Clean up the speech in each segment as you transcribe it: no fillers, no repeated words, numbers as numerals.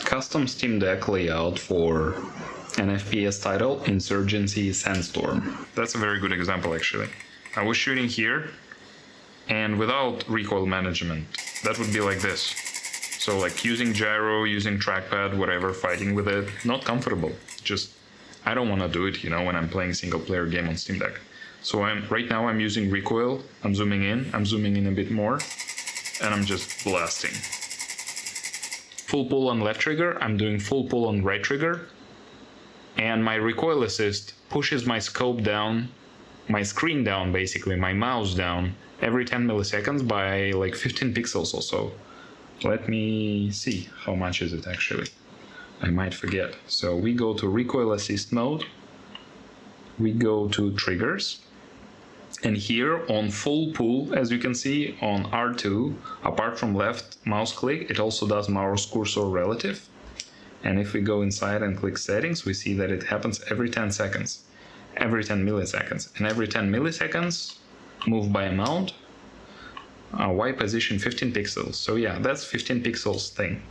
Custom Steam Deck layout for an FPS title, Insurgency Sandstorm. That's a very good example, actually. I was shooting here, and without recoil management, that would be like this. So like using gyro, using trackpad, whatever, fighting with it, not comfortable. Just, I don't want to do it, you know, when I'm playing single player game on Steam Deck. So right now I'm using recoil, I'm zooming in a bit more, and I'm just blasting. Full pull on left trigger, I'm doing full pull on right trigger, and my recoil assist pushes my scope down, my screen down basically, my mouse down, every 10 milliseconds by like 15 pixels or so. Let me see, how much is it actually? I might forget. So we go to recoil assist mode, we go to triggers, and here on full pull, as you can see on R2, apart from left mouse click, it also does mouse cursor relative. And if we go inside and click settings, we see that it happens every 10 seconds, every 10 milliseconds. And every 10 milliseconds, move by amount, Y position 15 pixels. So yeah, that's 15 pixels thing.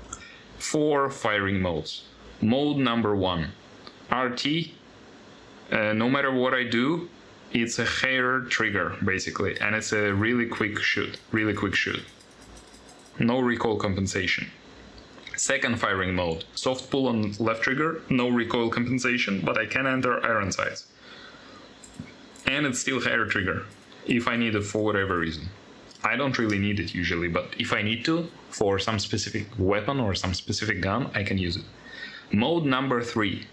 4 firing modes. Mode number 1, RT. No matter what I do, it's a hair trigger basically, and it's a really quick shoot. No recoil compensation. Second firing mode, soft pull on left trigger, no recoil compensation, but I can enter iron sights. And it's still hair trigger, if I need it for whatever reason. I don't really need it usually, but if I need to, for some specific weapon or some specific gun, I can use it. Mode number 3,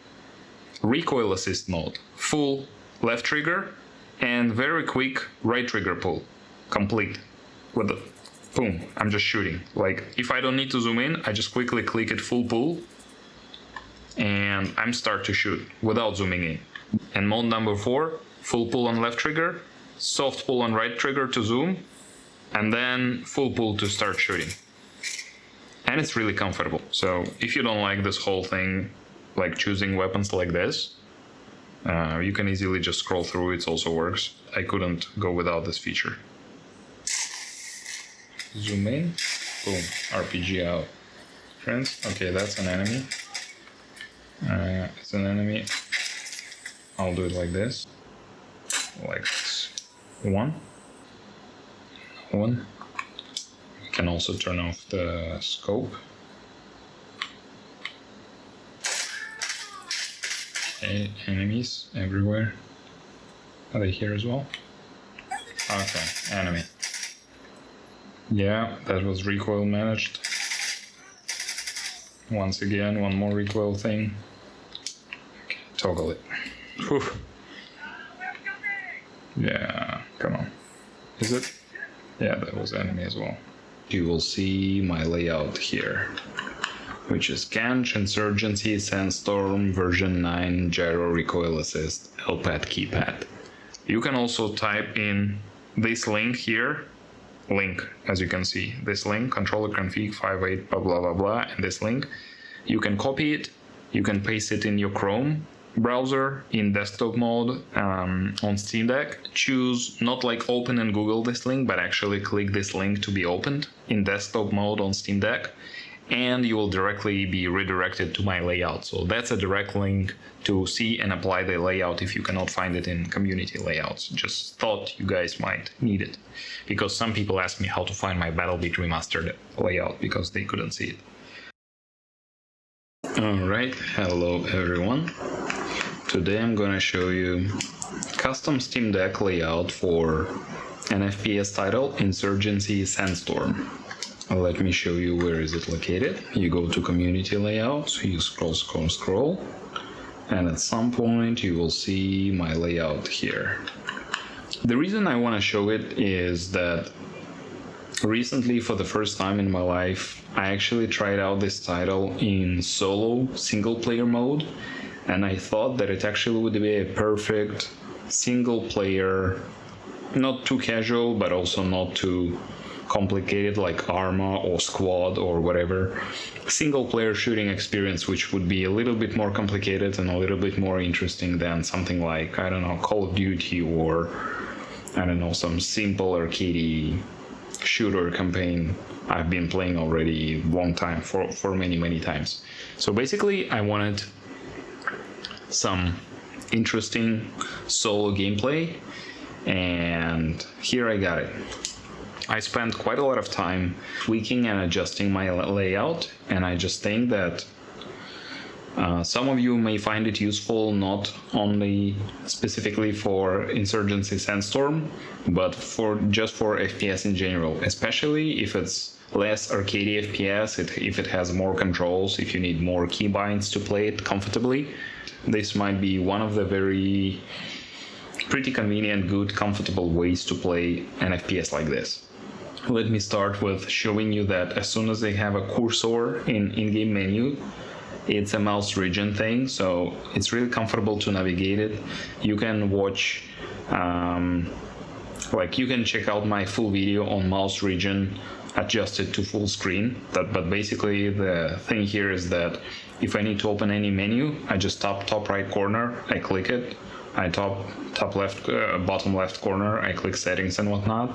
recoil assist mode, full left trigger, and very quick right trigger pull, complete, with the boom, I'm just shooting. Like, if I don't need to zoom in, I just quickly click it full pull, and I'm start to shoot without zooming in. And mode number 4, full pull on left trigger, soft pull on right trigger to zoom, and then full pull to start shooting. And it's really comfortable. So if you don't like this whole thing, like choosing weapons like this, you can easily just scroll through, it also works. I couldn't go without this feature. Zoom in, boom, RPG out. Friends, okay, that's an enemy. It's an enemy. I'll do it like this. Like this. One. You can also turn off the scope. Enemies everywhere. Are they here as well? Okay, enemy. Yeah, that was recoil managed. Once again, one more recoil thing. Okay, toggle it. Whew. Yeah, come on. Is it? Yeah, that was enemy as well. You will see my layout here, which is GanJJJ Insurgency Sandstorm version 9 GYRO Recoil Assist LPad keypad. You can also type in this link here, as you can see, this link, controllerconfig 58 blah blah blah blah, and this link. You can copy it, you can paste it in your Chrome browser in desktop mode on Steam Deck. Choose not like open and Google this link, but actually click this link to be opened in desktop mode on Steam Deck, and you will directly be redirected to my layout. So that's a direct link to see and apply the layout if you cannot find it in community layouts. Just thought you guys might need it, because some people asked me how to find my BattleBeat Remastered layout because they couldn't see it. Alright, hello everyone. Today I'm gonna show you custom Steam Deck layout for an FPS title, Insurgency Sandstorm. Let me show you where is it located. You go to community layouts, you scroll, and at some point you will see my layout here. The reason I want to show it is that recently, for the first time in my life, I actually tried out this title in solo single player mode, and I thought that it actually would be a perfect single player, not too casual but also not too complicated like Arma or Squad or whatever, single player shooting experience, which would be a little bit more complicated and a little bit more interesting than something like, I don't know, Call of Duty or, I don't know, some simple arcadey shooter campaign I've been playing already long time, for many times. So basically I wanted some interesting solo gameplay, and here I got it. I spent quite a lot of time tweaking and adjusting my layout, and I just think that some of you may find it useful not only specifically for Insurgency Sandstorm, but just for FPS in general, especially if it's less arcadey FPS, if it has more controls, if you need more keybinds to play it comfortably. This might be one of the pretty convenient, good, comfortable ways to play an FPS like this. Let me start with showing you that as soon as they have a cursor in-game menu, it's a mouse region thing, so it's really comfortable to navigate it. You can watch, you can check out my full video on mouse region adjusted to full screen. But basically the thing here is that if I need to open any menu, I just top right corner, I click it. I top left, bottom left corner, I click settings and whatnot.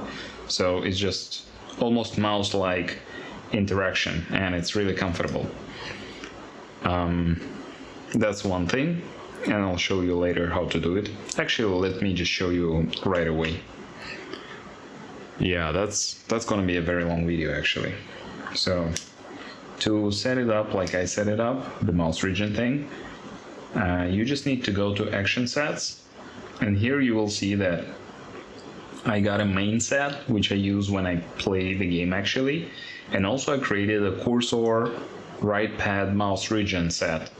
So it's just almost mouse-like interaction, and it's really comfortable. That's one thing, and I'll show you later how to do it. Actually, let me just show you right away. Yeah, that's gonna be a very long video actually. So to set it up like I set it up, the mouse region thing, you just need to go to action sets, and here you will see that I got a main set which I use when I play the game actually, and also I created a cursor right pad mouse region set,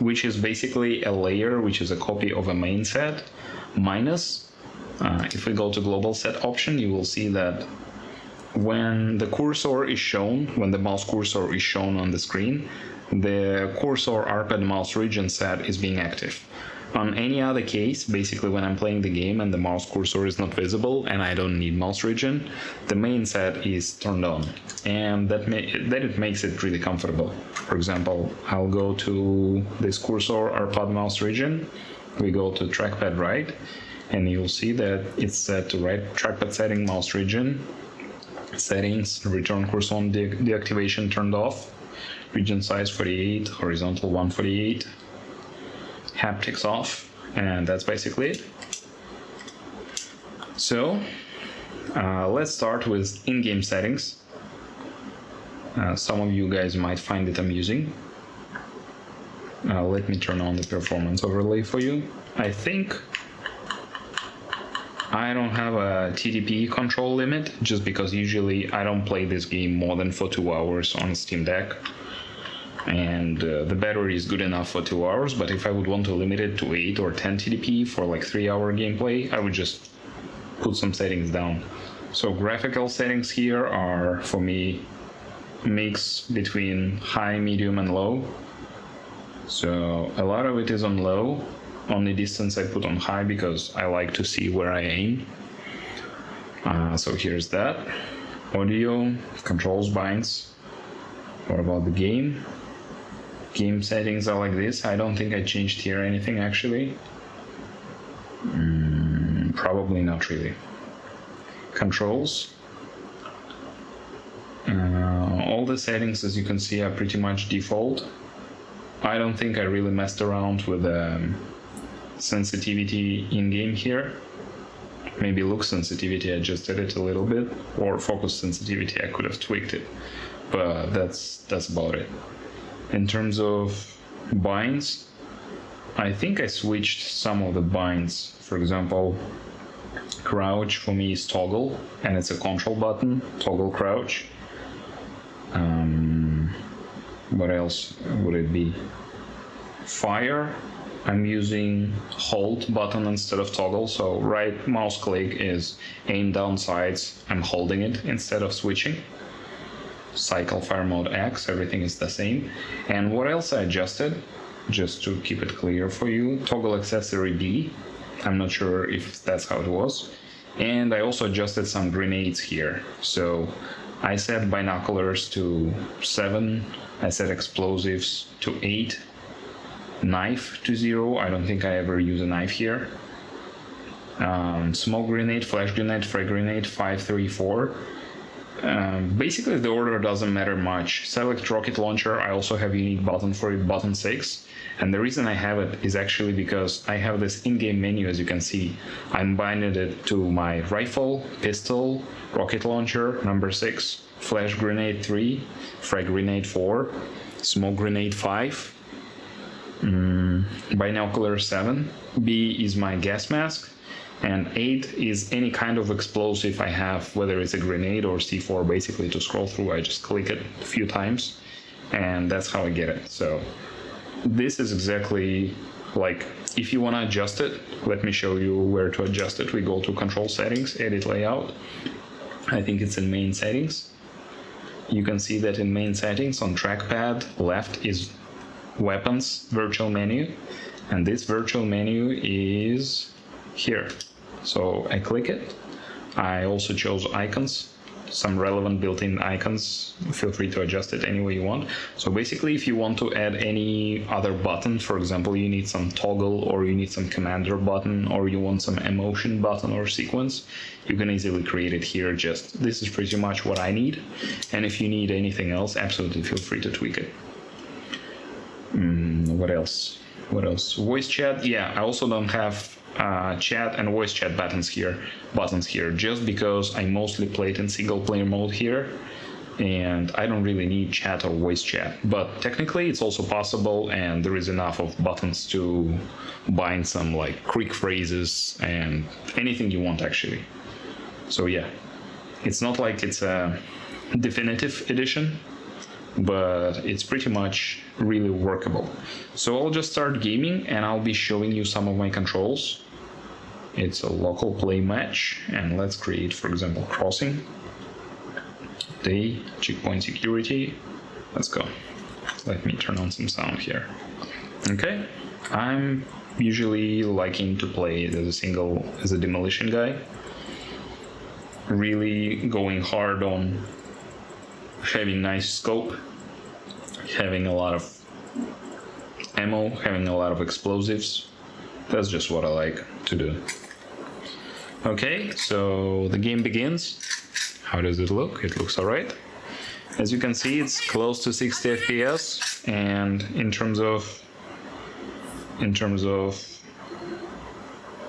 which is basically a layer which is a copy of a main set minus, if we go to global set option, you will see that when the cursor is shown, when the mouse cursor is shown on the screen, the cursor RPad mouse region set is being active. On any other case, basically when I'm playing the game and the mouse cursor is not visible and I don't need mouse region, the main set is turned on, and that it makes it really comfortable. For example, I'll go to this cursor RPad mouse region, we go to trackpad right, and you'll see that it's set to right trackpad setting mouse region, settings, return cursor on deactivation turned off, region size 48, horizontal 148, haptics off, and that's basically it. So let's start with in-game settings. Some of you guys might find it amusing. Let me turn on the performance overlay for you. I think I don't have a TDP control limit, just because usually I don't play this game more than for 2 hours on Steam Deck, and the battery is good enough for 2 hours. But if I would want to limit it to 8 or 10 TDP for like 3-hour gameplay, I would just put some settings down. So graphical settings here are, for me, mix between high, medium and low. So a lot of it is on low. Only distance I put on high because I like to see where I aim. So here's that. Audio, controls, binds. What about the game? Game settings are like this. I don't think I changed here anything actually. Probably not really. Controls. All the settings, as you can see, are pretty much default. I don't think I really messed around with sensitivity in-game here. Maybe look sensitivity, I adjusted it a little bit, or focus sensitivity, I could have tweaked it, but that's about it. In terms of binds, I think I switched some of the binds. For example, crouch for me is toggle, and it's a control button, toggle crouch. What else would it be? Fire, I'm using hold button instead of toggle, so right mouse click is aim down sights, I'm holding it instead of switching. Cycle fire mode X, everything is the same. And what else I adjusted, just to keep it clear for you, toggle accessory B, I'm not sure if that's how it was. And I also adjusted some grenades here, so I set binoculars to 7, I set explosives to 8, knife to 0, I don't think I ever use a knife here. smoke grenade, flash grenade, frag grenade, 5, 3, 4. Basically the order doesn't matter much. Select rocket launcher, I also have a unique button for it, button 6. And the reason I have it is actually because I have this in-game menu, as you can see. I'm binding it to my rifle, pistol, rocket launcher, number 6, flash grenade 3, frag grenade 4, smoke grenade 5, binocular 7, B is my gas mask, and 8 is any kind of explosive I have, whether it's a grenade or C4. Basically, to scroll through, I just click it a few times, and that's how I get it. So this is exactly like, if you want to adjust it, let me show you where to adjust it. We go to control settings, edit layout. I think it's in main settings. You can see that in main settings on trackpad left is weapons virtual menu, and this virtual menu is here. So I click it. I also chose icons, some relevant built-in icons. Feel free to adjust it any way you want. So basically, if you want to add any other button, for example, you need some toggle, or you need some commander button, or you want some emotion button or sequence, you can easily create it here. Just this is pretty much what I need, and if you need anything else, absolutely feel free to tweak it. What else? Voice chat. Yeah, I also don't have chat and voice chat buttons here, just because I mostly played in single player mode here, and I don't really need chat or voice chat. But technically it's also possible, and there is enough of buttons to bind some like quick phrases and anything you want actually. So yeah, it's not like it's a definitive edition, but it's pretty much really workable. So I'll just start gaming, and I'll be showing you some of my controls. It's a local play match, and let's create, for example, crossing, day, checkpoint security. Let's go. Let me turn on some sound here. Okay, I'm usually liking to play it as a demolition guy, really going hard on having nice scope, having a lot of ammo, having a lot of explosives. That's just what I like to do. Okay, so the game begins. How does it look? It looks alright. As you can see, it's close to 60 FPS, and in terms of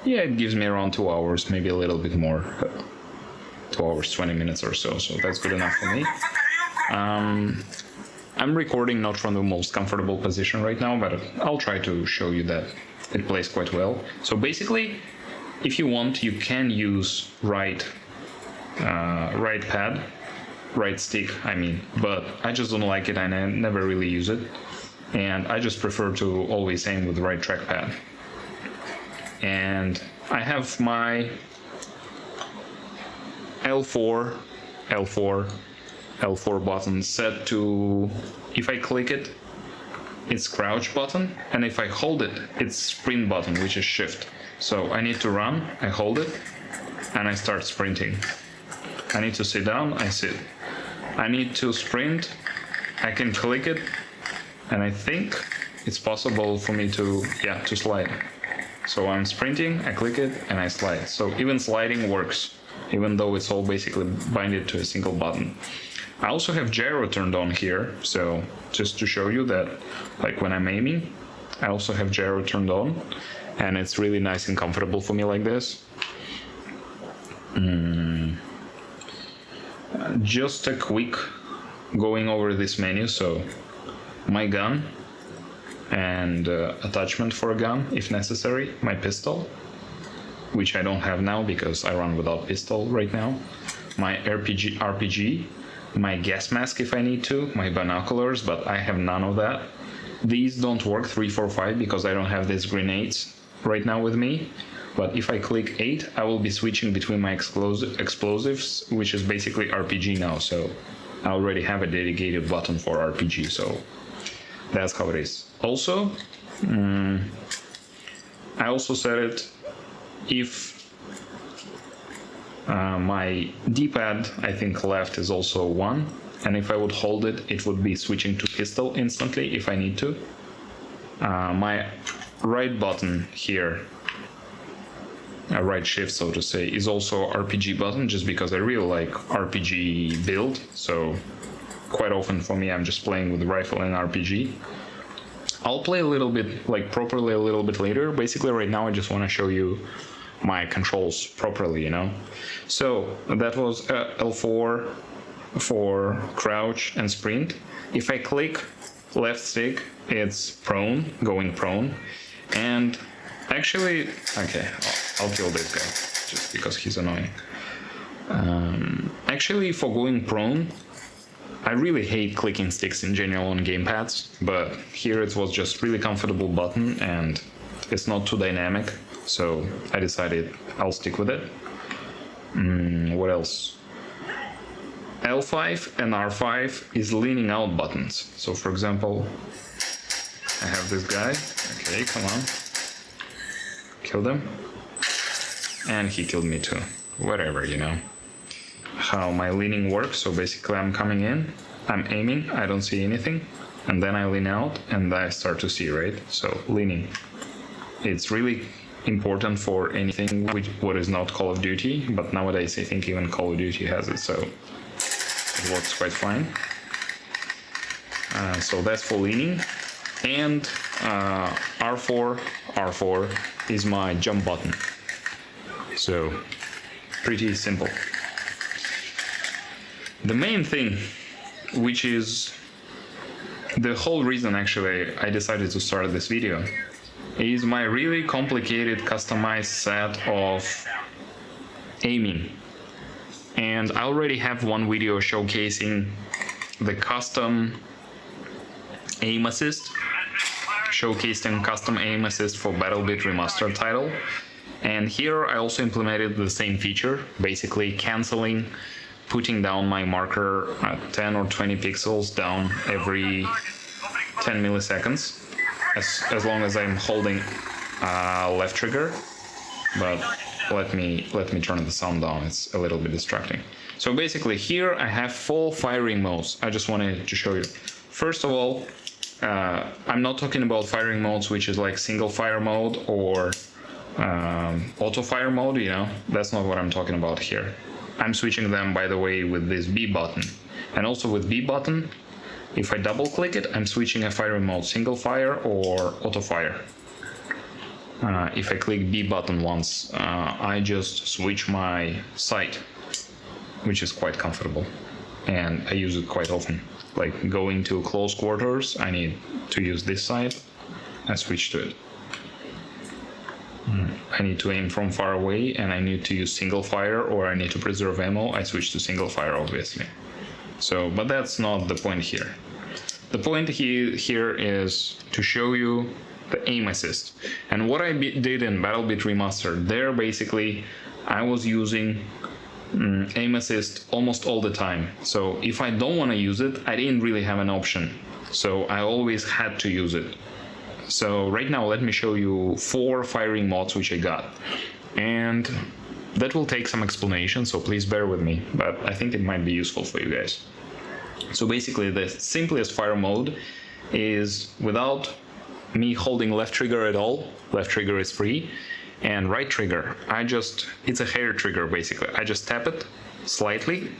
yeah, it gives me around 2 hours, maybe a little bit more. 2 hours 20 minutes or so that's good enough for me. I'm recording not from the most comfortable position right now, but I'll try to show you that it plays quite well. So basically, if you want, you can use right stick, I mean, but I just don't like it, and I never really use it, and I just prefer to always aim with the right trackpad. And I have my L4 button set to, if I click it, it's crouch button, and if I hold it, it's sprint button, which is shift. So I need to run, I hold it, and I start sprinting. I need to sit down, I sit. I need to sprint, I can click it, and I think it's possible for me to slide. So I'm sprinting, I click it, and I slide. So even sliding works, even though it's all basically binded to a single button. I also have gyro turned on here, so just to show you that, like when I'm aiming, I also have gyro turned on, and it's really nice and comfortable for me like this. Just a quick going over this menu. So my gun and attachment for a gun if necessary, my pistol, which I don't have now because I run without pistol right now, my RPG, my gas mask if I need to, my binoculars, but I have none of that. These don't work 3, 4, 5 because I don't have these grenades right now with me. But if I click 8, I will be switching between my explosives, which is basically RPG now. So I already have a dedicated button for RPG, so that's how it is. Also, I also set it if my dpad, I think left is also 1, and if I would hold it, it would be switching to pistol instantly if I need to. My right button here right shift, so to say, is also RPG button, just because I really like RPG build. So quite often for me, I'm just playing with the rifle and RPG. I'll play a little bit, like properly a little bit later. Basically right now I just want to show you my controls properly, you know. So that was L4 for crouch and sprint. If I click left stick, it's prone, going prone. And actually, okay, I'll kill this guy just because he's annoying. Actually, for going prone, I really hate clicking sticks in general on gamepads, but here it was just really comfortable button and it's not too dynamic, so I decided I'll stick with it. What else? L5 and R5 is leaning out buttons. So for example, I have this guy. Okay, come on. Killed him. And he killed me too. Whatever, you know. How my leaning works. So basically I'm coming in, I'm aiming, I don't see anything, and then I lean out and I start to see, right? So leaning. It's really important for anything what is not Call of Duty, but nowadays I think even Call of Duty has it, so it works quite fine. So that's for leaning. And R4 is my jump button. So pretty simple. The main thing, which is the whole reason actually I decided to start this video, is my really complicated customized set of aiming. And I already have one video showcasing the custom aim assist, showcasing custom aim assist for BattleBit Remastered title. And here I also implemented the same feature, basically canceling, putting down my marker at 10 or 20 pixels down every 10 milliseconds, as long as I'm holding left trigger. But let me turn the sound down, it's a little bit distracting. So basically here I have full firing modes. I just wanted to show you. First of all, I'm not talking about firing modes which is like single fire mode or auto fire mode, you know, that's not what I'm talking about here. I'm switching them, by the way, with this B button. And also with B button, if I double click it, I'm switching a firing mode, single fire or auto fire. If I click B button once, I just switch my sight, which is quite comfortable. And I use it quite often. Like going to close quarters, I need to use this sight, I switch to it. I need to aim from far away and I need to use single fire, or I need to preserve ammo, I switch to single fire obviously. So, but that's not the point here. The point here is to show you the aim assist. And what I did in BattleBit Remastered, there basically I was using aim assist almost all the time. So if I don't want to use it, I didn't really have an option. So I always had to use it. So right now let me show you 4 firing modes which I got. And that will take some explanation, so please bear with me, but I think it might be useful for you guys. So basically the simplest fire mode is without me holding left trigger at all. Left trigger is free. And right trigger, it's a hair trigger basically. I just tap it slightly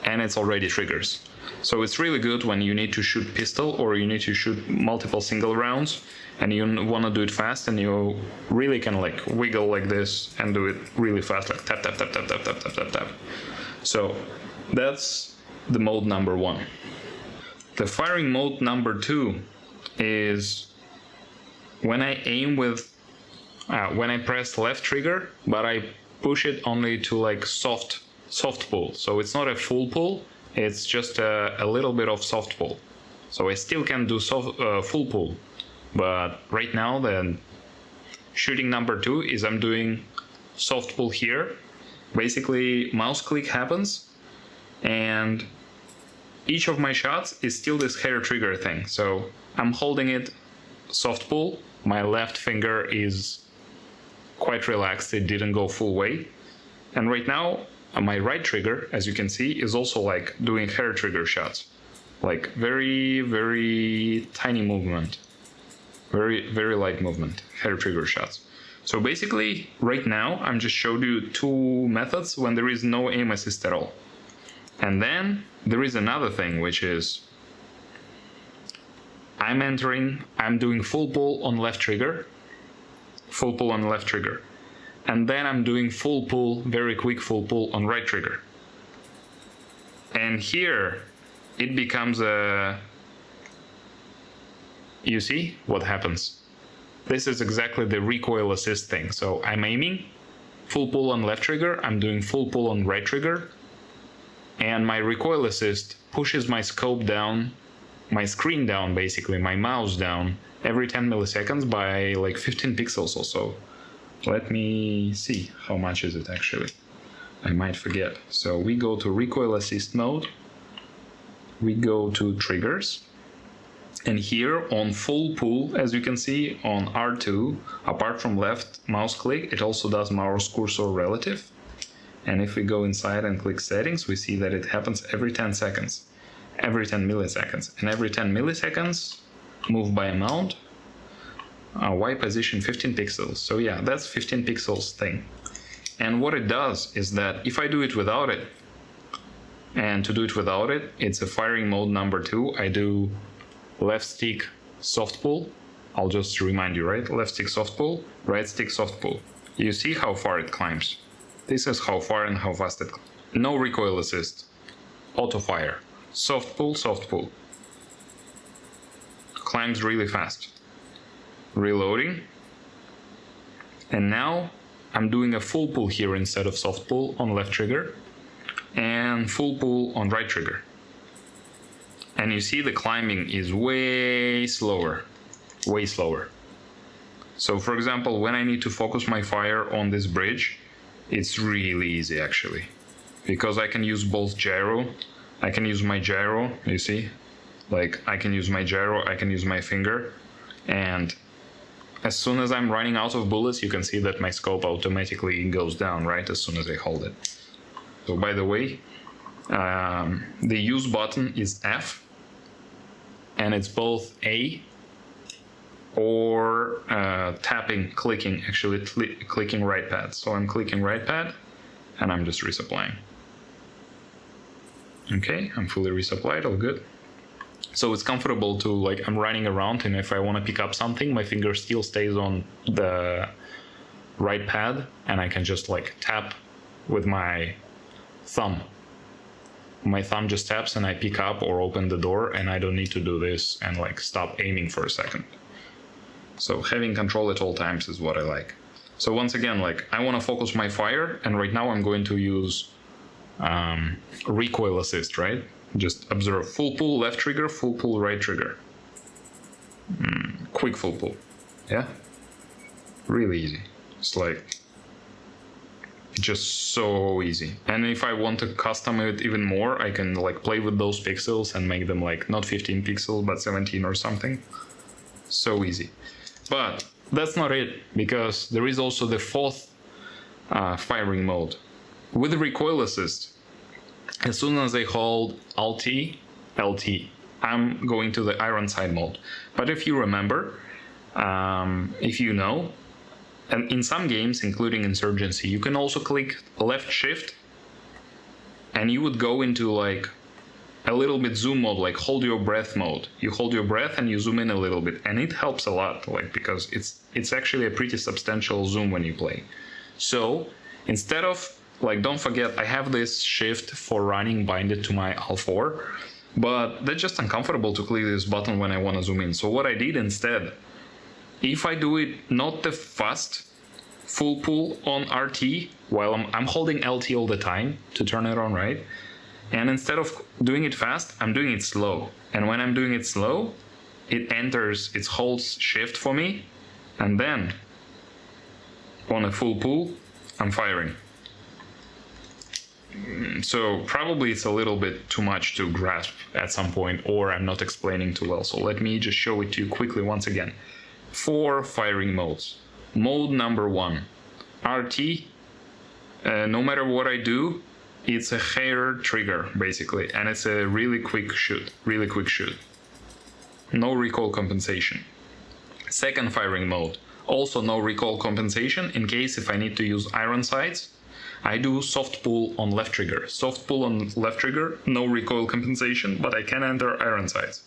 and it's already triggers. So it's really good when you need to shoot pistol or you need to shoot multiple single rounds and you want to do it fast, and you really can like wiggle like this and do it really fast, like tap, tap, tap, tap, tap, tap, tap, tap, tap. So that's the mode number 1. The firing mode number 2 is when I aim with, when I press left trigger, but I push it only to like soft pull. So it's not a full pull, it's just a little bit of soft pull. So I still can do full pull, but right now the shooting number 2 is I'm doing soft pull here. Basically mouse click happens and each of my shots is still this hair trigger thing. So I'm holding it soft pull, my left finger is quite relaxed, it didn't go full way. And right now my right trigger, as you can see, is also like doing hair trigger shots, like very, very tiny movement, very, very light movement, hair trigger shots. So basically, right now, I'm just showed you two methods when there is no aim assist at all. And then there is another thing, which is I'm doing full pull on left trigger, and then I'm doing full pull, very quick full pull on right trigger. And here it becomes you see what happens? This is exactly the recoil assist thing. So I'm aiming, full pull on left trigger, I'm doing full pull on right trigger, and my recoil assist pushes my scope down, my screen down, basically, my mouse down, every 10 milliseconds by like 15 pixels or so. Let me see, how much is it actually? I might forget. So we go to recoil assist mode, we go to triggers, and here on full pull, as you can see on R2, apart from left mouse click, it also does mouse cursor relative. And if we go inside and click settings, we see that it happens every 10 seconds, every 10 milliseconds. And every 10 milliseconds, move by amount, Y position 15 pixels. So yeah, that's 15 pixels thing. And what it does is that if I do it without it, and to do it without it, it's a firing mode number 2. I do left stick soft pull. I'll just remind you, right? Left stick soft pull, right stick soft pull. You see how far it climbs. This is how far and how fast it climbs. No recoil assist. Auto fire. Soft pull, soft pull. Climbs really fast. Reloading. And now I'm doing a full pull here instead of soft pull on left trigger, and full pull on right trigger. And you see the climbing is way slower, way slower. So for example, when I need to focus my fire on this bridge, it's really easy actually, because I can use both gyro, I can use my gyro, you see, like I can use my gyro, I can use my finger, and as soon as I'm running out of bullets, you can see that my scope automatically goes down, right, as soon as I hold it. So by the way, the use button is F, and it's both A or clicking clicking right pad. So I'm clicking right pad, and I'm just resupplying. Okay, I'm fully resupplied, all good. So it's comfortable to, like, I'm running around, and if I want to pick up something, my finger still stays on the right pad, and I can just like tap with my thumb. My thumb just taps and I pick up or open the door, and I don't need to do this and like stop aiming for a second. So having control at all times is what I like. So once again, like I want to focus my fire, and right now I'm going to use recoil assist, right? Just observe full pull left trigger, full pull right trigger. Quick full pull. Yeah? Really easy. It's like just so easy. And if I want to custom it even more, I can like play with those pixels and make them like not 15 pixels but 17 or something. So easy. But that's not it, because there is also the fourth firing mode. With the recoil assist, as soon as I hold LT, I'm going to the iron sight mode. But if you remember, if you know, and in some games, including Insurgency, you can also click left shift, and you would go into like a little bit zoom mode, like hold your breath mode. You hold your breath and you zoom in a little bit, and it helps a lot, like because it's actually a pretty substantial zoom when you play. So instead of, like, don't forget, I have this shift for running binded to my L4, but that's just uncomfortable to click this button when I want to zoom in. So what I did instead, if I do it not the fast full pull on RT, while I'm holding LT all the time to turn it on, right? And instead of doing it fast, I'm doing it slow. And when I'm doing it slow, it holds shift for me, and then on a full pull, I'm firing. So probably it's a little bit too much to grasp at some point, or I'm not explaining too well. So let me just show it to you quickly once again. 4 firing modes. Mode number 1, RT. No matter what I do, it's a hair trigger basically, and it's a really quick shoot. No recoil compensation. Second firing mode, Also no recoil compensation in case if I need to use iron sights. I do soft pull on left trigger. Soft pull on left trigger, no recoil compensation, but I can enter iron sights.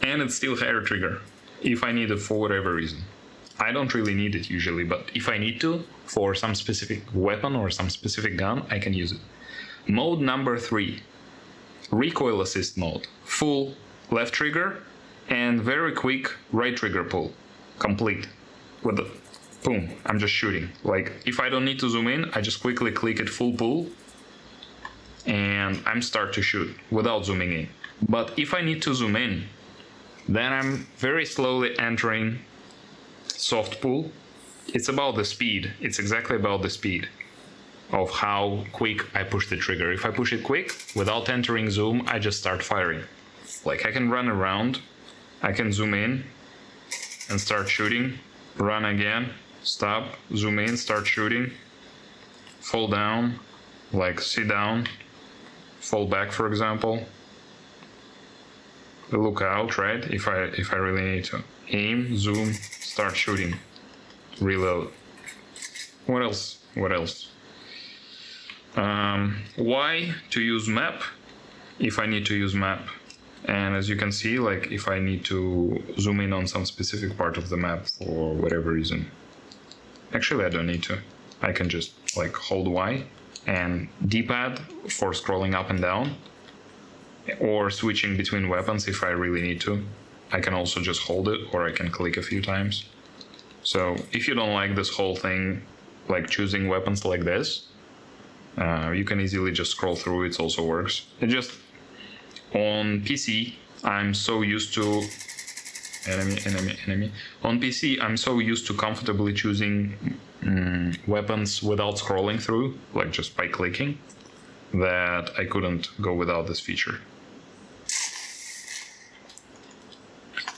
And it's still air trigger if I need it for whatever reason. I don't really need it usually, but if I need to, for some specific weapon or some specific gun, I can use it. Mode number 3, recoil assist mode. Full left trigger and very quick right trigger pull. Complete. With the boom, I'm just shooting. Like, if I don't need to zoom in, I just quickly click it full pull and I'm start to shoot without zooming in. But if I need to zoom in, then I'm very slowly entering soft pull. It's about the speed. It's exactly about the speed of how quick I push the trigger. If I push it quick, without entering zoom, I just start firing. Like, I can run around, I can zoom in and start shooting, run again, stop, zoom in, start shooting, fall down, like sit down, fall back, for example. Look out, right? If I really need to. Aim, zoom, start shooting, reload. What else? What else? Why to use map if I need to use map? And as you can see, like, if I need to zoom in on some specific part of the map for whatever reason. Actually, I don't need to. I can just like hold Y and dpad for scrolling up and down, or switching between weapons if I really need to. I can also just hold it, or I can click a few times. So if you don't like this whole thing, like choosing weapons like this, you can easily just scroll through. It also works. It just, on PC, I'm so used to enemy. On PC, I'm so used to comfortably choosing weapons without scrolling through, like just by clicking, that I couldn't go without this feature.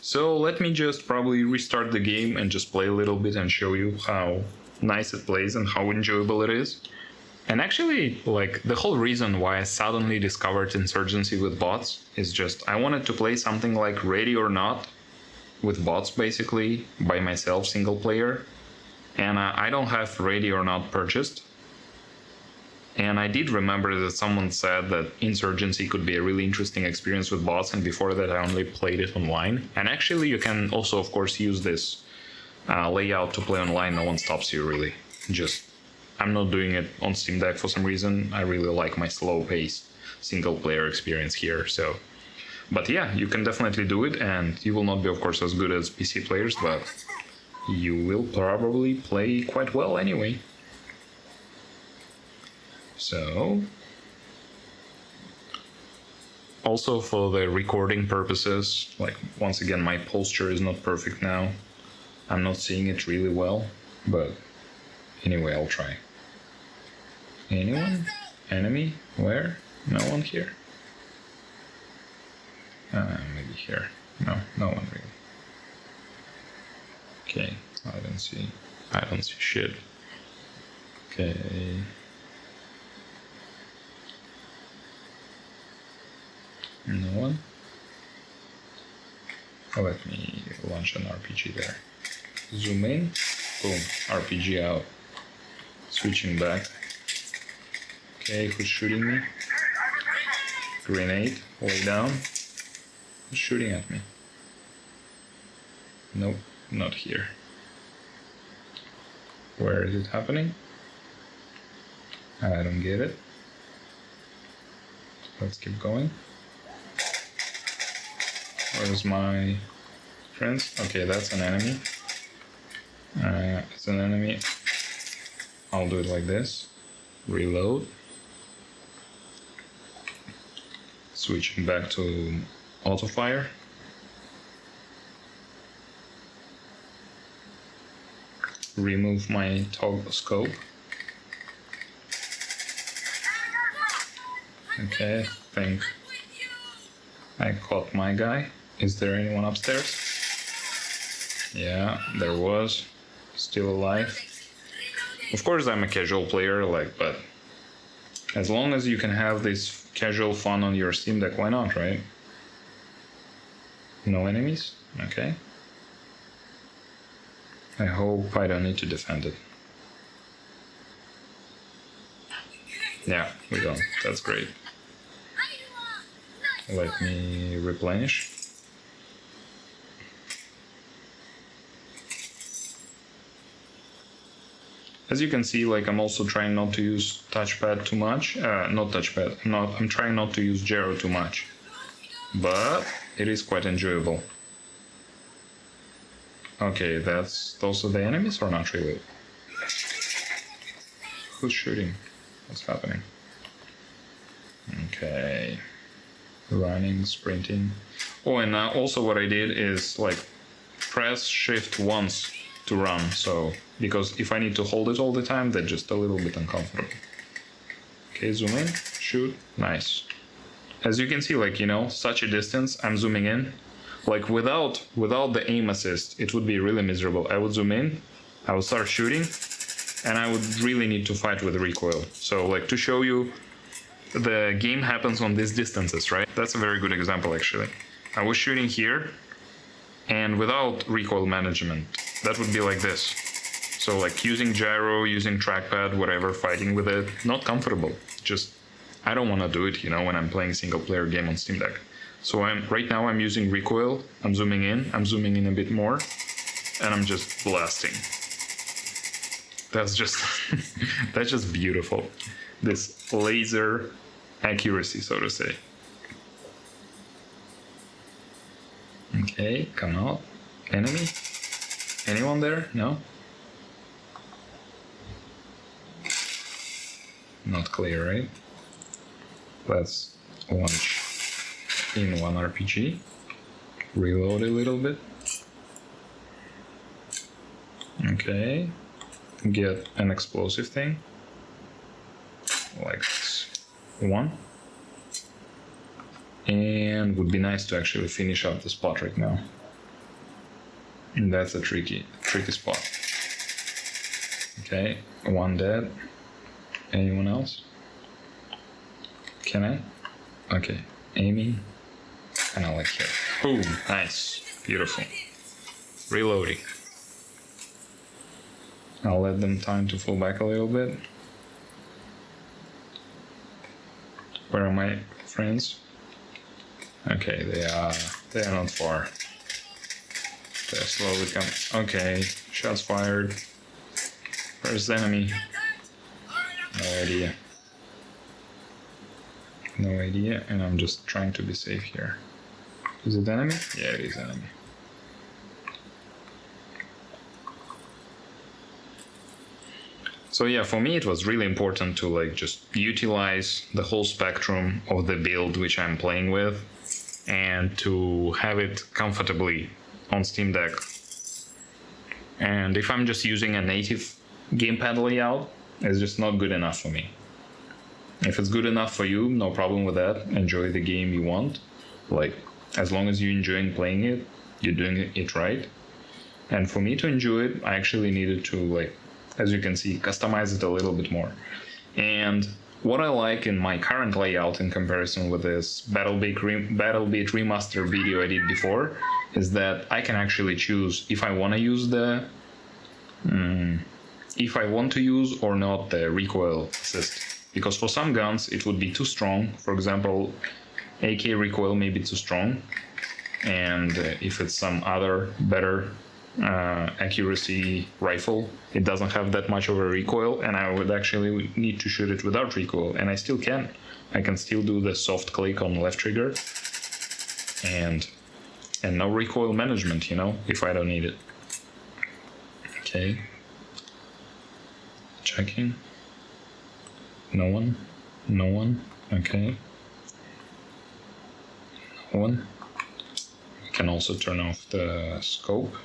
So let me just probably restart the game and just play a little bit and show you how nice it plays and how enjoyable it is. And actually, like, the whole reason why I suddenly discovered Insurgency with bots is just I wanted to play something like Ready or Not with bots, basically, by myself, single player. And I don't have Ready or Not purchased. And I did remember that someone said that Insurgency could be a really interesting experience with bots, and before that I only played it online. And actually you can also, of course, use this layout to play online. No one stops you, really. Just, I'm not doing it on Steam Deck for some reason. I really like my slow-paced single-player experience here, so... But yeah, you can definitely do it, and you will not be, of course, as good as PC players, but you will probably play quite well anyway. So, also for the recording purposes, like, once again, my posture is not perfect now. I'm not seeing it really well, but anyway, I'll try. Anyone? Enemy? Where? No one here? Maybe here. No, no one really. Okay, I don't see shit. Okay. No one? Oh, let me launch an RPG there. Zoom in, boom, RPG out. Switching back. Okay, who's shooting me? Grenade, way down. Who's shooting at me? Nope, not here. Where is it happening? I don't get it. Let's keep going. Where's my friends? Okay, that's an enemy. It's an enemy. I'll do it like this. Reload. Switching back to auto fire. Remove my toggle scope. Okay, I think I caught my guy. Is there anyone upstairs? Yeah, there was. Still alive. Of course I'm a casual player, like, but as long as you can have this casual fun on your Steam Deck, why not, right? No enemies? Okay. I hope I don't need to defend it. Yeah, we don't. That's great. Let me replenish. As you can see, like, I'm also trying not to use touchpad too much. Not touchpad. I'm trying not to use gyro too much. But it is quite enjoyable. Okay, those are the enemies or not really? Who's shooting? What's happening? Okay. Running, sprinting. Oh, and also what I did is like press shift once to run, so because if I need to hold it all the time, that's just a little bit uncomfortable. Okay, zoom in, shoot, nice. As you can see, like, you know, such a distance, I'm zooming in. Like without the aim assist, it would be really miserable. I would zoom in, I would start shooting, and I would really need to fight with recoil. So like to show you, the game happens on these distances, right? That's a very good example actually. I was shooting here, and without recoil management, that would be like this. So like using gyro, using trackpad, whatever, fighting with it, not comfortable. Just, I don't want to do it, you know, when I'm playing single player game on Steam Deck. So right now I'm using recoil, I'm zooming in a bit more, and I'm just blasting. That's just, that's just beautiful. This laser accuracy, so to say. Okay, come out. Enemy? Anyone there? No? Not clear, right? Let's launch in one RPG. Reload a little bit. Okay. Get an explosive thing. Like this. One. And would be nice to actually finish up the spot right now. And that's a tricky spot. Okay, one dead. Anyone else? Can I? Okay, aiming. Kinda like here. Boom, nice, beautiful. Reloading. I'll let them time to fall back a little bit. Where are my friends? Okay, they are not far. They're slowly coming. Okay, shots fired. Where's the enemy? No idea. No idea, and I'm just trying to be safe here. Is it enemy? Yeah, it is enemy. So yeah, for me it was really important to like just utilize the whole spectrum of the build which I'm playing with, and to have it comfortably on Steam Deck. And if I'm just using a native gamepad layout, it's just not good enough for me. If it's good enough for you, no problem with that. Enjoy the game you want. Like, as long as you're enjoying playing it, you're doing it right. And for me to enjoy it, I actually needed to, like, as you can see, customize it a little bit more. And what I like in my current layout in comparison with this Battlebeat remaster video I did before is that I can actually choose if I want to use if I want to use or not the recoil assist. Because for some guns it would be too strong. For example, AK recoil may be too strong, and if it's some other better accuracy rifle, it doesn't have that much of a recoil, and I would actually need to shoot it without recoil, and I still can. I can still do the soft click on left trigger, and no recoil management, you know, if I don't need it. Okay. Checking. No one. No one. Okay. No one. You can also turn off the scope.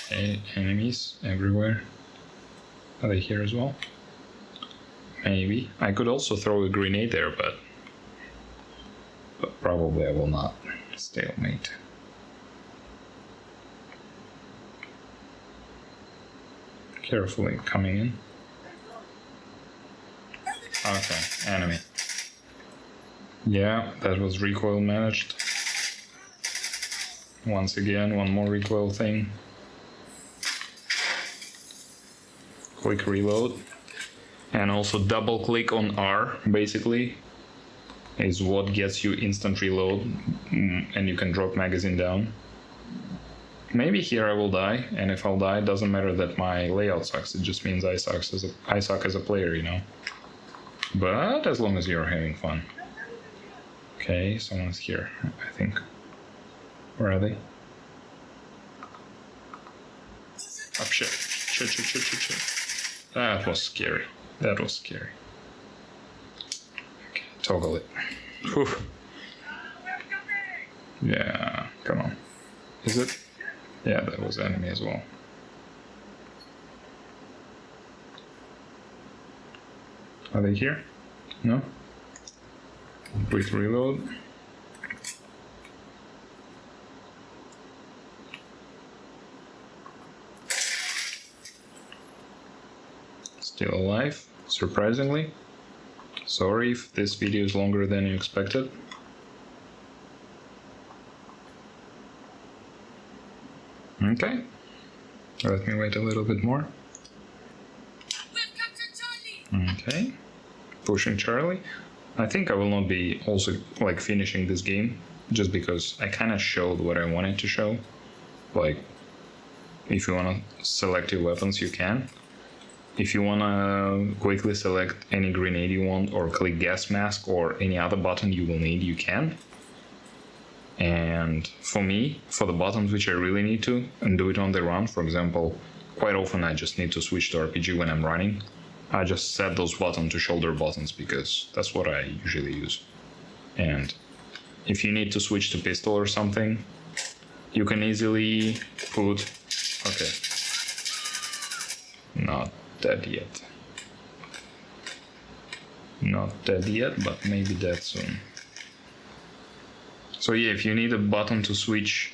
Okay, enemies everywhere. Are they here as well? Maybe. I could also throw a grenade there, but probably I will not. Stalemate. Carefully coming in. Okay, enemy. Yeah, that was recoil managed. Once again, one more recoil thing. Quick reload. And also double click on R, basically, is what gets you instant reload, and you can drop magazine down. Maybe here I will die, and if I'll die, it doesn't matter that my layout sucks, it just means I suck as a player, you know. But as long as you're having fun. Okay, someone's here, I think. Where are they? Oh shit. Shit. That was scary. That was scary. Okay, toggle it. Whew. Yeah, come on. Is it? Yeah, that was enemy as well. Are they here? No? Quick reload. Still alive, surprisingly. Sorry if this video is longer than you expected. Okay, let me wait a little bit more. Okay, pushing Charlie. I think I will not be also like finishing this game, just because I kind of showed what I wanted to show. Like, if you want to select your weapons, you can. If you want to quickly select any grenade you want, or click gas mask, or any other button you will need, you can. And for me, for the buttons which I really need to, and do it on the run, for example, quite often I just need to switch to RPG when I'm running. I just set those buttons to shoulder buttons because that's what I usually use. And if you need to switch to pistol or something, you can easily put... Okay. Not dead yet. Not dead yet, but maybe dead soon. So yeah, if you need a button to switch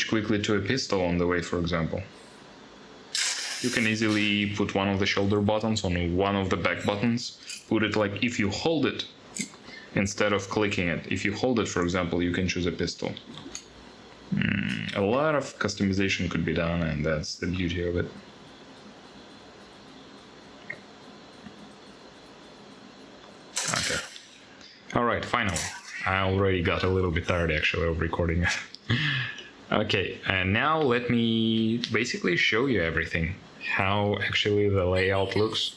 quickly to a pistol on the way, for example, you can easily put one of the shoulder buttons on one of the back buttons. Put it like, if you hold it instead of clicking it. If you hold it, for example, you can choose a pistol. A lot of customization could be done, and that's the beauty of it. Okay. Alright, finally. I already got a little bit tired actually of recording it. Okay, and now let me basically show you everything. How actually the layout looks.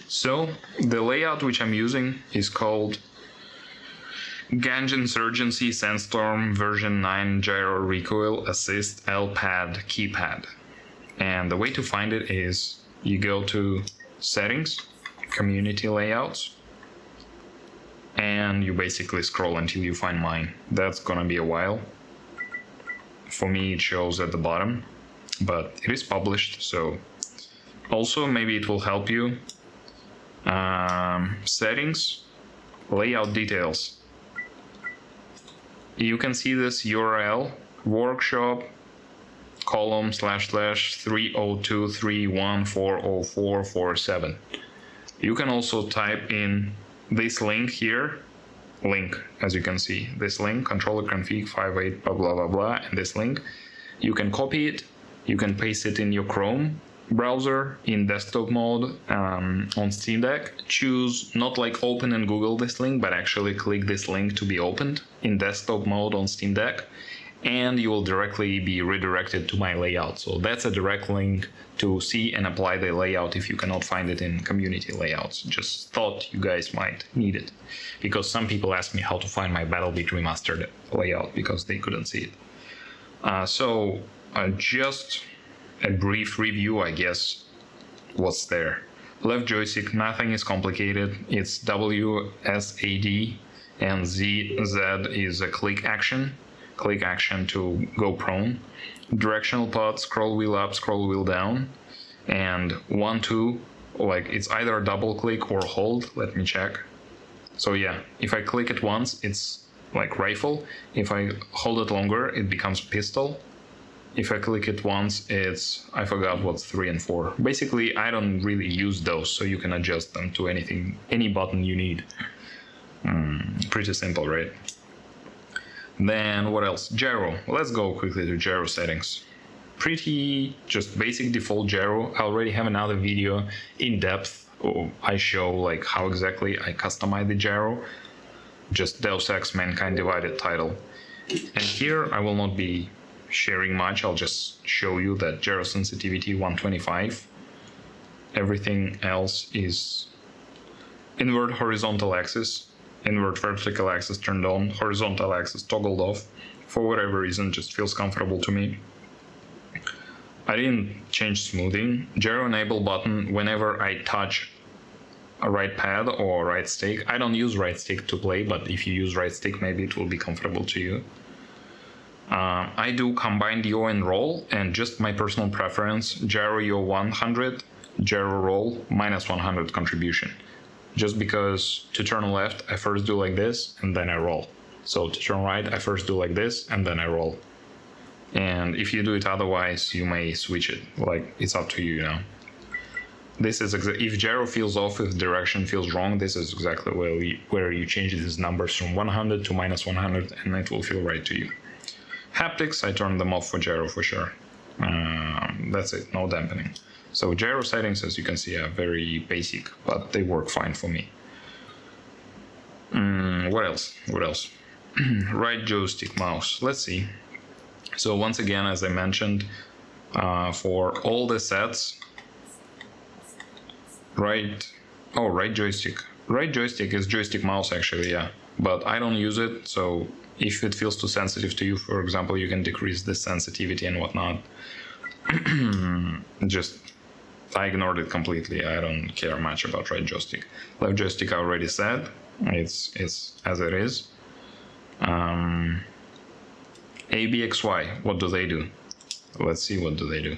So, the layout which I'm using is called GanJJ Insurgency Sandstorm version 9 GYRO RECOIL ASSIST LPad keypad. And the way to find it is you go to Settings, Community Layouts, and you basically scroll until you find mine. That's gonna be a while. For me it shows at the bottom, but it is published, so also maybe it will help you. Settings, layout details. You can see this URL, workshop column / 302314047. You can also type in this link here, as you can see, this link, controllerconfig 58 blah blah blah blah, and this link. You can copy it, you can paste it in your Chrome browser in desktop mode on Steam Deck. Choose not like open and Google this link, but actually click this link to be opened in desktop mode on Steam Deck, and you will directly be redirected to my layout. So that's a direct link to see and apply the layout if you cannot find it in community layouts. Just thought you guys might need it, because some people asked me how to find my Battlebeat Remastered layout because they couldn't see it. Just a brief review, I guess, what's there. Left joystick, nothing is complicated. It's WSAD, and Z is a click action to go prone. Directional pad, scroll wheel up, scroll wheel down, and 1, 2, like it's either double click or hold. Let me check. So yeah, if I click it once, it's like rifle. If I hold it longer, it becomes pistol. If I click it once, it's, I forgot what's 3 and 4. Basically, I don't really use those, so you can adjust them to anything, any button you need. Pretty simple, right? Then what else? Gyro. Let's go quickly to gyro settings. Pretty just basic default gyro. I already have another video in depth. I show like how exactly I customize the gyro. Just Deus Ex Mankind Divided title. And here I will not be sharing much. I'll just show you that gyro sensitivity 125. Everything else is invert horizontal axis. Invert vertical axis turned on, horizontal axis toggled off. For whatever reason, just feels comfortable to me. I didn't change smoothing. Gyro enable button whenever I touch a right pad or right stick. I don't use right stick to play, but if you use right stick, maybe it will be comfortable to you. I do combined yaw and roll, and just my personal preference, gyro yaw 100, gyro roll minus 100 contribution. Just because to turn left, I first do like this and then I roll. So to turn right, I first do like this and then I roll. And if you do it otherwise, you may switch it. Like, it's up to you, you know. This is if gyro feels off, if direction feels wrong, this is exactly where you change these numbers from 100 to minus 100 and it will feel right to you. Haptics, I turn them off for gyro for sure. That's it, no dampening. So gyro settings, as you can see, are very basic, but they work fine for me. What else? What else? Right joystick mouse. Let's see. So once again, as I mentioned, for all the sets, right joystick. Right joystick is joystick mouse actually, yeah. But I don't use it, so if it feels too sensitive to you, for example, you can decrease the sensitivity and whatnot. I ignored it completely. I don't care much about right joystick. Left joystick I already said. It's as it is. ABXY, what do they do? Let's see what do they do.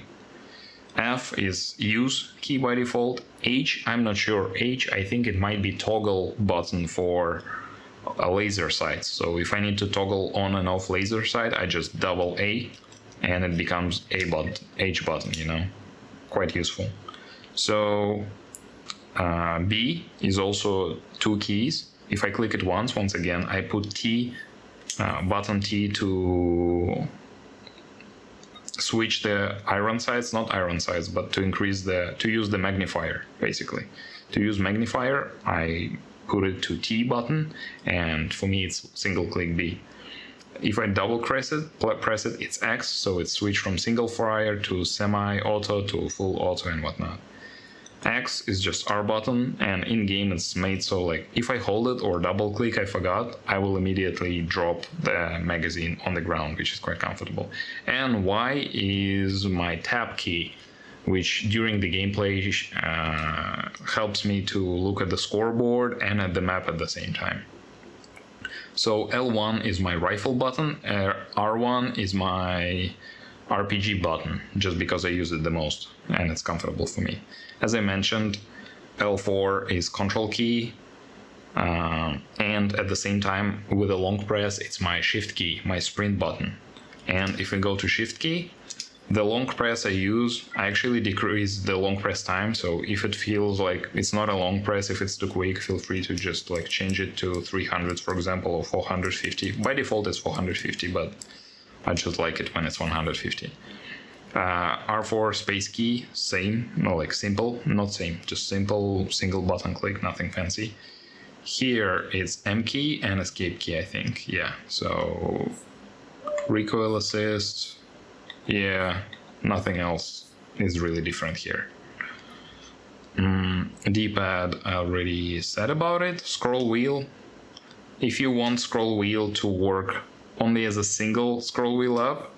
F is use key by default. H, I'm not sure. H, I think it might be toggle button for a laser sight. So if I need to toggle on and off laser sight, I just double A and it becomes H button, you know. Quite useful. So B is also two keys. If I click it once again, I put T, button T to switch the iron sights, not iron sights, but to use the magnifier, basically. To use magnifier, I put it to T button, and for me it's single click B. If I double press it, it's X, so it's switched from single fire to semi-auto to full auto and whatnot. X is just R button, and in-game it's made so like if I hold it or double click, I forgot, I will immediately drop the magazine on the ground, which is quite comfortable. And Y is my tab key, which during the gameplay helps me to look at the scoreboard and at the map at the same time. So L1 is my rifle button, R1 is my RPG button, just because I use it the most and it's comfortable for me. As I mentioned, L4 is control key, and at the same time with a long press it's my shift key, my sprint button. And if I go to shift key, the long press I actually decrease the long press time, so if it feels like it's not a long press, if it's too quick, feel free to just like change it to 300 for example, or 450. By default it's 450, but I just like it when it's 150. R4 space key, same, no, like simple, not same, just simple single button click, nothing fancy. Here it's M key and escape key, I think, yeah. So recoil assist, yeah, nothing else is really different here. D-pad, I already said about it. Scroll wheel, if you want scroll wheel to work only as a single scroll wheel up,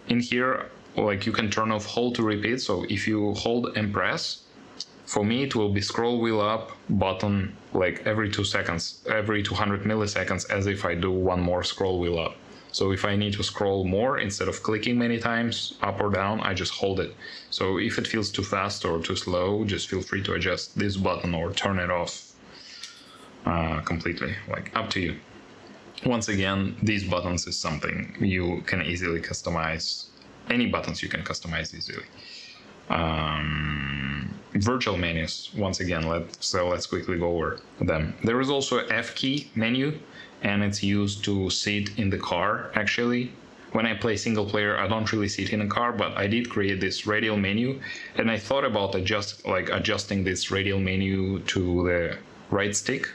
in here, like you can turn off hold to repeat. So if you hold and press, for me it will be scroll wheel up button like every 2 seconds, every 200 milliseconds, as if I do one more scroll wheel up. So if I need to scroll more, instead of clicking many times up or down, I just hold it. So if it feels too fast or too slow, just feel free to adjust this button or turn it off completely, like up to you. Once again, these buttons is something you can easily customize. Any buttons you can customize easily. Virtual menus, once again, let's quickly go over them. There is also a F key menu, and it's used to sit in the car. Actually, when I play single player, I don't really sit in a car, but I did create this radial menu, and I thought about adjusting this radial menu to the right stick,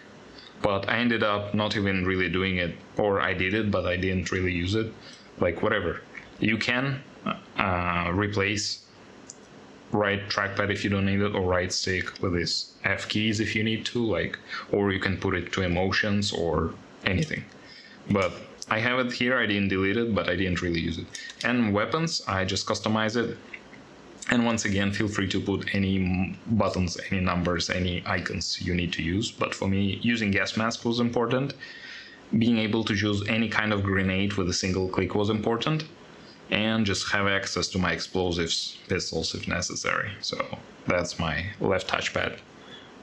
but I ended up not even really doing it, or I did it, but I didn't really use it. Like, whatever. You can replace right trackpad if you don't need it, or right stick with this F keys if you need to, like, or you can put it to emotions or anything. But I have it here, I didn't delete it, but I didn't really use it. And weapons, I just customize it. And once again, feel free to put any buttons, any numbers, any icons you need to use. But for me, using gas mask was important. Being able to choose any kind of grenade with a single click was important. And just have access to my explosives pistols if necessary. So that's my left touchpad.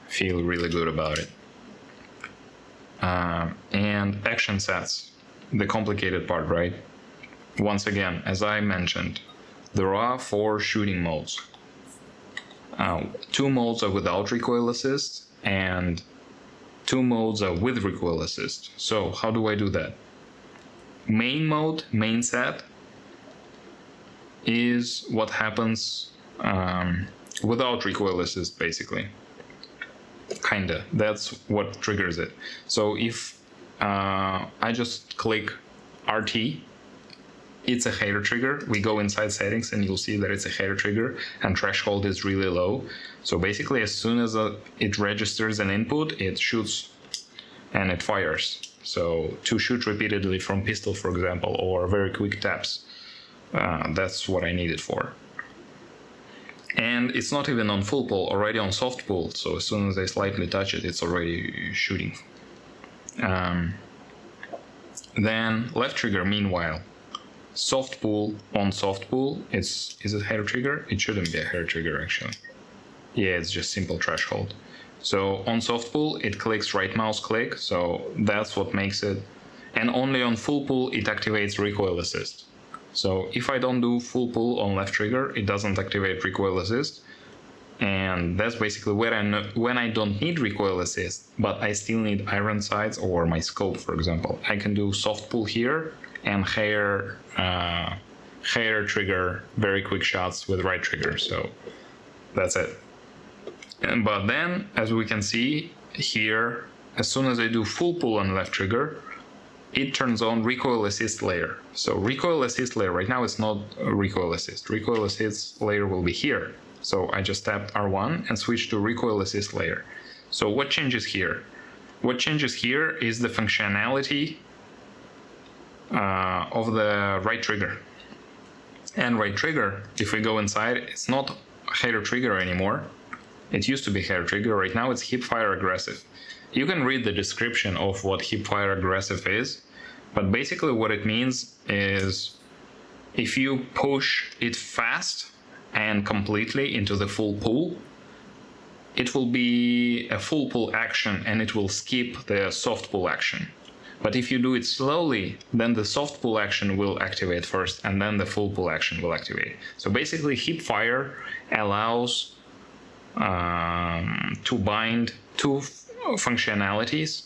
Feel really good about it. And action sets, the complicated part, right? Once again, as I mentioned, there are 4 shooting modes. 2 modes are without recoil assist, and 2 modes are with recoil assist. So how do I do that? Main mode, main set, is what happens without recoil assist, basically. Kinda. That's what triggers it. So if I just click RT, it's a header trigger. We go inside settings and you'll see that it's a header trigger and threshold is really low. So basically, as soon as it registers an input, it shoots and it fires. So to shoot repeatedly from pistol, for example, or very quick taps, that's what I need it for. And it's not even on full pull, already on soft pull. So as soon as I slightly touch it, it's already shooting. Then left trigger, meanwhile, soft pull on soft pull. Is it header trigger? It shouldn't be a header trigger, actually. Yeah, it's just simple threshold. So on soft pull, it clicks right mouse click. So that's what makes it. And only on full pull, it activates recoil assist. So if I don't do full pull on left trigger, it doesn't activate recoil assist. And that's basically when I don't need recoil assist, but I still need iron sights or my scope, for example. I can do soft pull here and hair trigger very quick shots with right trigger. So that's it. But then, as we can see here, as soon as I do full pull on left trigger, it turns on recoil assist layer. So recoil assist layer, right now it's not recoil assist. Recoil assist layer will be here. So I just tapped R1 and switched to recoil assist layer. So what changes here? What changes here is the functionality of the right trigger. And right trigger, if we go inside, it's not header trigger anymore. It used to be header trigger. Right now it's hipfire aggressive. You can read the description of what hipfire aggressive is, but basically what it means is if you push it fast and completely into the full pull, it will be a full pull action and it will skip the soft pull action. But if you do it slowly, then the soft pull action will activate first and then the full pull action will activate. So basically hipfire allows to bind 2 functionalities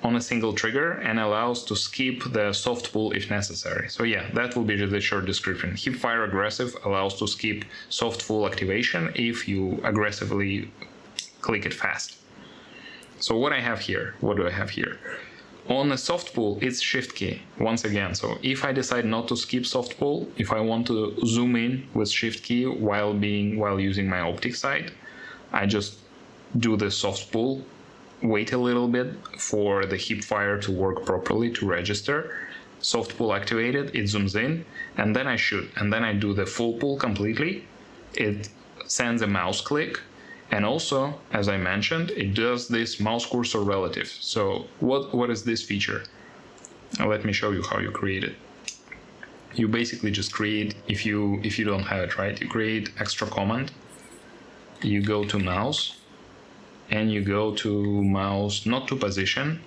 on a single trigger and allows to skip the soft pull if necessary. So yeah, that will be the short description. Hipfire aggressive allows to skip soft pull activation if you aggressively click it fast. So what I have here, what do I have here? On a soft pull, it's shift key once again. So if I decide not to skip soft pull, if I want to zoom in with shift key while using my optic sight, I just do the soft pull, wait a little bit for the hipfire to work properly, to register. Soft pull activated, it zooms in, and then I shoot. And then I do the full pull completely. It sends a mouse click. And also, as I mentioned, it does this mouse cursor relative. So what is this feature? Now let me show you how you create it. You basically just create, if you don't have it, right, you create extra command. You go to mouse, and you go to mouse, not to position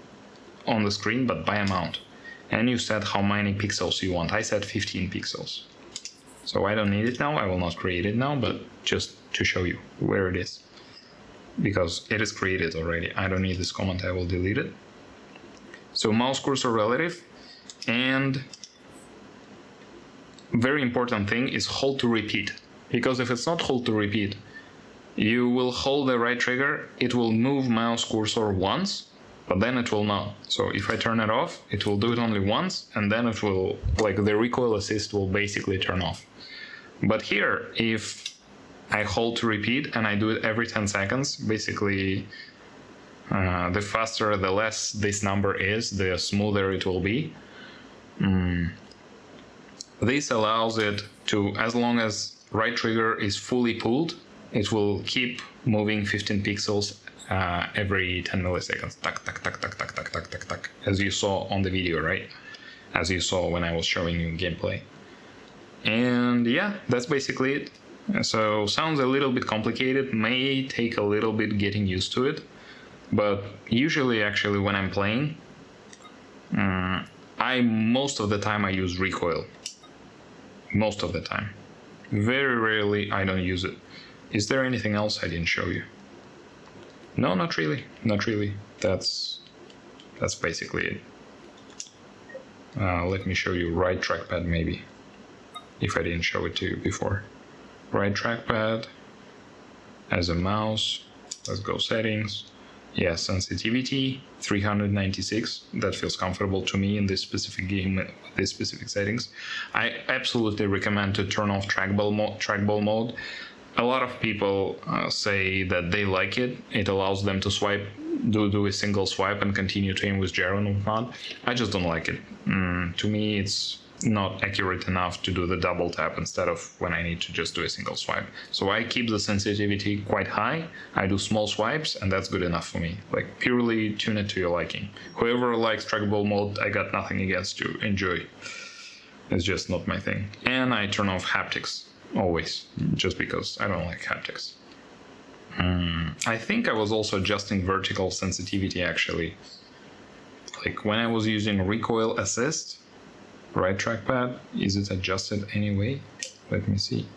on the screen, but by amount. And you set how many pixels you want. I set 15 pixels. So I don't need it now, I will not create it now, but just to show you where it is. Because it is created already. I don't need this command, I will delete it. So mouse cursor relative, and very important thing is hold to repeat, because if it's not hold to repeat, you will hold the right trigger, it will move mouse cursor once, but then it will not. So if I turn it off, it will do it only once, and then it will, like, the recoil assist will basically turn off. But here, if I hold to repeat and I do it every 10 seconds, basically the faster, the less this number is, the smoother it will be. This allows it to, as long as right trigger is fully pulled, it will keep moving 15 pixels every 10 milliseconds. Tuck, tuck, tuck, tuck, tuck, tuck, tuck, tuck, tuck, as you saw on the video, right? As you saw when I was showing you gameplay. And yeah, that's basically it. So sounds a little bit complicated, may take a little bit getting used to it, but usually actually when I'm playing, most of the time I use recoil. Most of the time. Very rarely I don't use it. Is there anything else I didn't show you? No, not really. Not really. That's basically it. Let me show you right trackpad maybe, if I didn't show it to you before. Right trackpad as a mouse. Let's go settings. Yeah, sensitivity 396. That feels comfortable to me in this specific game, these specific settings. I absolutely recommend to turn off trackball mode. A lot of people say that they like it. It allows them to swipe, do a single swipe and continue to aim with gyro and whatnot. I just don't like it. To me, it's not accurate enough to do the double tap instead of when I need to just do a single swipe. So I keep the sensitivity quite high. I do small swipes, and that's good enough for me. Like, purely tune it to your liking. Whoever likes trackball mode, I got nothing against you. Enjoy. It's just not my thing. And I turn off haptics. Always, just because I don't like haptics. I think I was also adjusting vertical sensitivity actually. Like when I was using recoil assist, right trackpad, is it adjusted anyway? Let me see.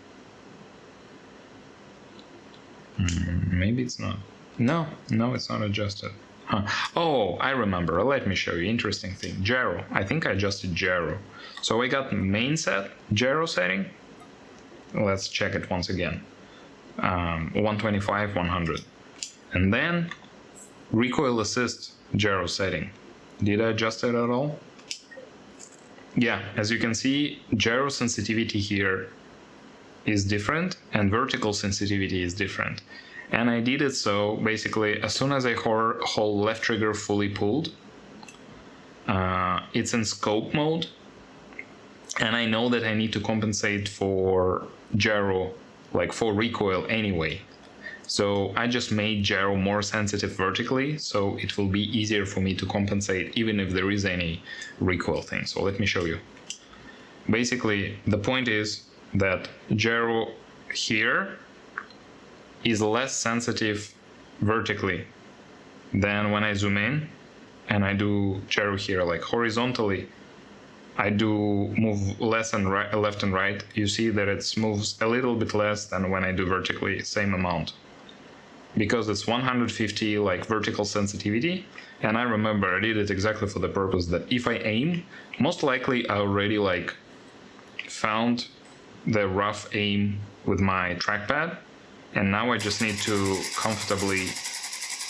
Maybe it's not. No, it's not adjusted. Oh, I remember. Let me show you. Interesting thing. Gyro. I think I adjusted gyro. So I got main set, gyro setting. Let's check it once again. 125, 100. And then recoil assist gyro setting. Did I adjust it at all? Yeah, as you can see, gyro sensitivity here is different and vertical sensitivity is different. And I did it so basically as soon as I hold left trigger fully pulled, it's in scope mode. And I know that I need to compensate for gyro, like for recoil anyway. So I just made gyro more sensitive vertically, so it will be easier for me to compensate even if there is any recoil thing. So let me show you. Basically, the point is that gyro here is less sensitive vertically than when I zoom in and I do gyro here, like horizontally. I do move less and right, left and right. You see that it moves a little bit less than when I do vertically, same amount. Because it's 150 like vertical sensitivity. And I remember I did it exactly for the purpose that if I aim, most likely I already like found the rough aim with my trackpad. And now I just need to comfortably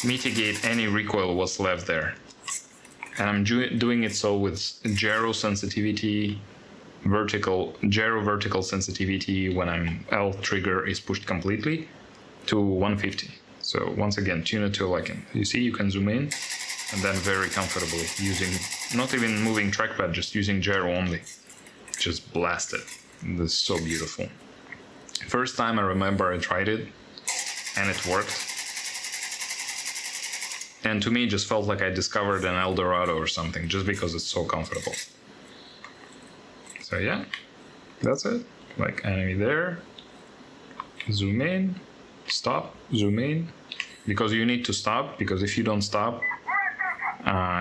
mitigate any recoil what's left there. And I'm doing it so with gyro sensitivity, gyro vertical sensitivity when L trigger is pushed completely to 150. So once again, tune it to your liking. You see, you can zoom in and then very comfortably using, not even moving trackpad, just using gyro only. Just blast it. This is so beautiful. First time I remember I tried it and it worked. And to me, it just felt like I discovered an El Dorado or something, just because it's so comfortable. So yeah, that's it. Like enemy there, zoom in, stop, zoom in. Because you need to stop, because if you don't stop,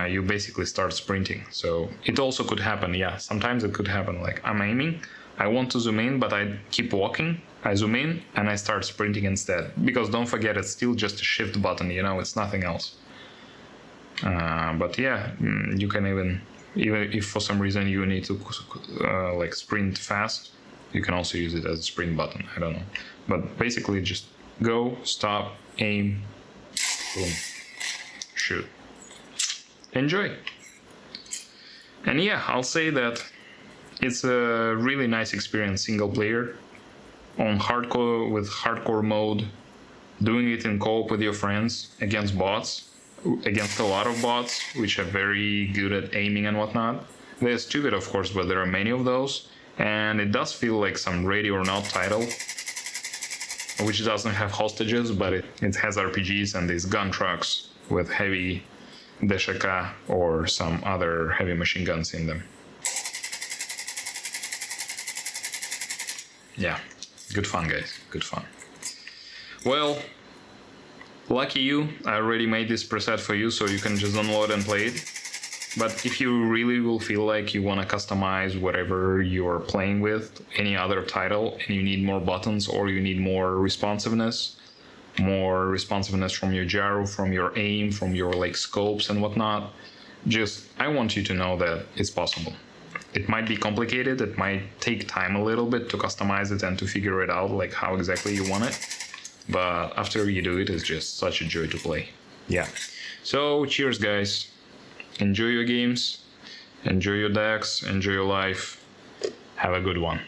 you basically start sprinting. So it also could happen, yeah, sometimes it could happen. Like I'm aiming, I want to zoom in, but I keep walking. I zoom in and I start sprinting instead. Because don't forget, it's still just a shift button, you know, it's nothing else. But yeah, you can even if for some reason you need to like sprint fast, you can also use it as a sprint button. I don't know, but basically just go, stop, aim, boom, shoot, enjoy. And yeah, I'll say that it's a really nice experience single player on hardcore with hardcore mode, doing it in co-op with your friends against bots, against a lot of bots which are very good at aiming and whatnot. They're stupid, of course, but there are many of those, and it does feel like some Ready or Not title, which doesn't have hostages, but it has RPGs and these gun trucks with heavy DSHK or some other heavy machine guns in them. Yeah, good fun, guys, good fun. Well, lucky you, I already made this preset for you, so you can just download and play it. But if you really will feel like you want to customize whatever you're playing with, any other title, and you need more buttons or you need more responsiveness from your gyro, from your aim, from your like scopes and whatnot, just I want you to know that it's possible. It might be complicated, it might take time a little bit to customize it and to figure it out like how exactly you want it, but after you do it, it's just such a joy to play. Yeah, so cheers guys, enjoy your games, enjoy your decks, enjoy your life, have a good one.